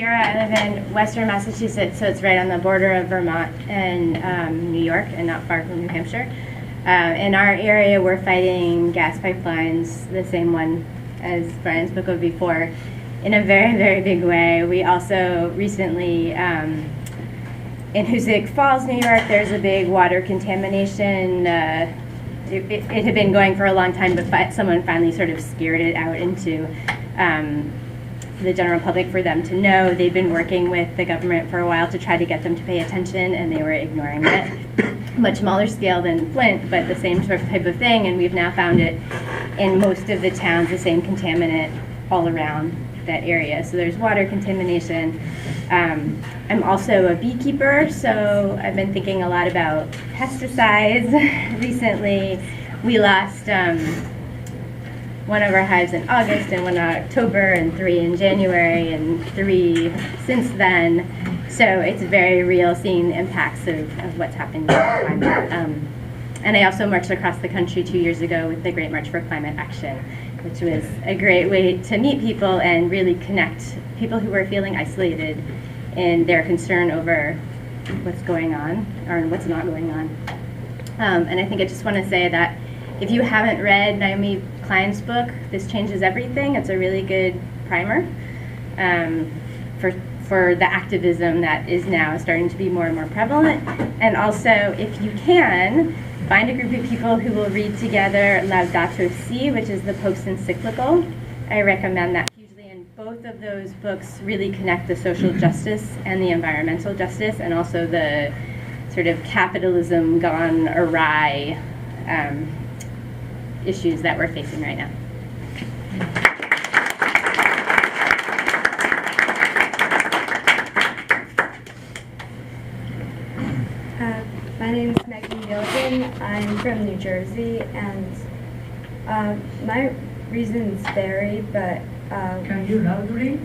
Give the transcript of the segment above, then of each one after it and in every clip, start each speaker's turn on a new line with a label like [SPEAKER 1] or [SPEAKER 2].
[SPEAKER 1] Shira. I live in western Massachusetts, so it's right on the border of Vermont and New York, and not far from New Hampshire. In our area, we're fighting gas pipelines, the same one as Brian spoke of before, in a very, very big way. We also recently, in Hoosick Falls, New York, there's a big water contamination. It had been going for a long time, but someone finally sort of scared it out into the general public for them to know. They've been working with the government for a while to try to get them to pay attention, and they were ignoring it. Much smaller scale than Flint, but the same sort of type of thing, and we've now found it in most of the towns, the same contaminant all around that area. So there's water contamination. I'm also a beekeeper, so I've been thinking a lot about pesticides. Recently, we lost one of our hives in August and one in October and 3 in January and 3 since then. So it's very real seeing the impacts of what's happening with climate. And I also marched across the country 2 years ago with the Great March for Climate Action, which was a great way to meet people and really connect people who were feeling isolated in their concern over what's going on or what's not going on. And I think I just want to say that if you haven't read Naomi Klein's book, This Changes Everything, it's a really good primer for the activism that is now starting to be more and more prevalent. And also, if you can, find a group of people who will read together Laudato Si', which is the Pope's encyclical. I recommend that hugely, and both of those books really connect the social justice and the environmental justice, and also the sort of capitalism gone awry issues that we're facing right now.
[SPEAKER 2] My name is Megan Gilligan. I'm from New Jersey, and my reasons vary, but
[SPEAKER 3] can you louder?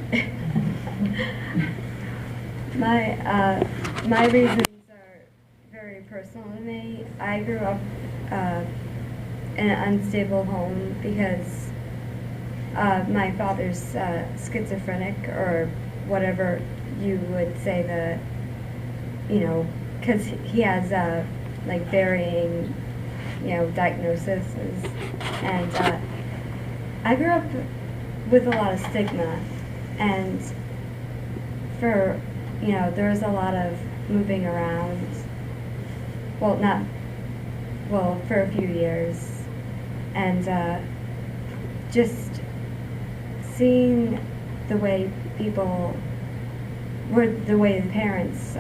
[SPEAKER 2] my reasons are very personal to me. I grew up in an unstable home because my father's schizophrenic, or whatever you would say, because he has like varying, diagnoses, and I grew up with a lot of stigma, and there was a lot of moving around. For a few years, and just seeing the way the way the parents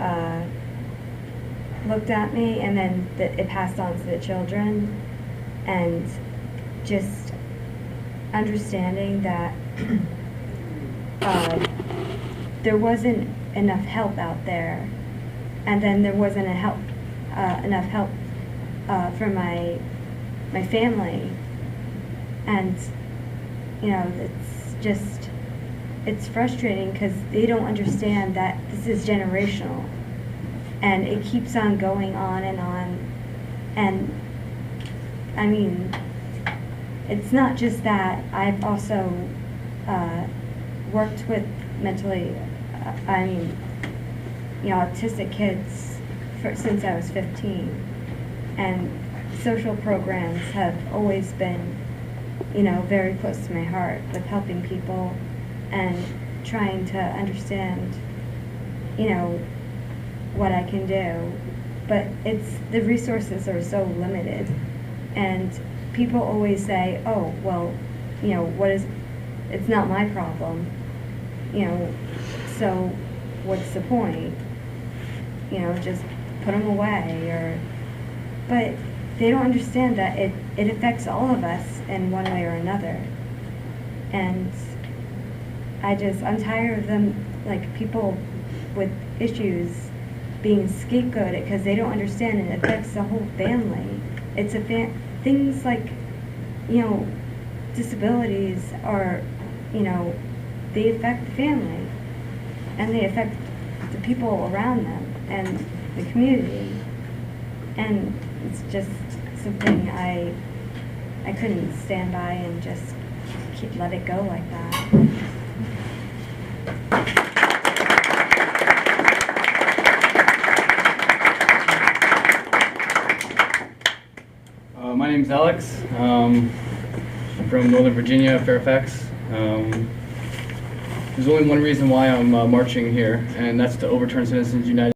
[SPEAKER 2] looked at me, and then it passed on to the children, and just understanding that there wasn't enough help out there, and then there wasn't enough help for my family, and it's frustrating because they don't understand that this is generational, and it keeps on going on, and I mean, it's not just that. I've also worked with mentally, autistic kids since I was 15, and social programs have always been, very close to my heart, with helping people and trying to understand, what I can do. But the resources are so limited, and people always say, oh, well, it's not my problem, so what's the point? Just put them away, but they don't understand that it affects all of us in one way or another. And I'm tired of them, like, people with issues being scapegoated because they don't understand it affects the whole family. It's things like, disabilities are, they affect the family, and they affect the people around them and the community. And it's just something I couldn't stand by and just let it go like that.
[SPEAKER 4] name's Alex. I'm from Northern Virginia, Fairfax. There's only one reason why I'm marching here, and that's to overturn Citizens United.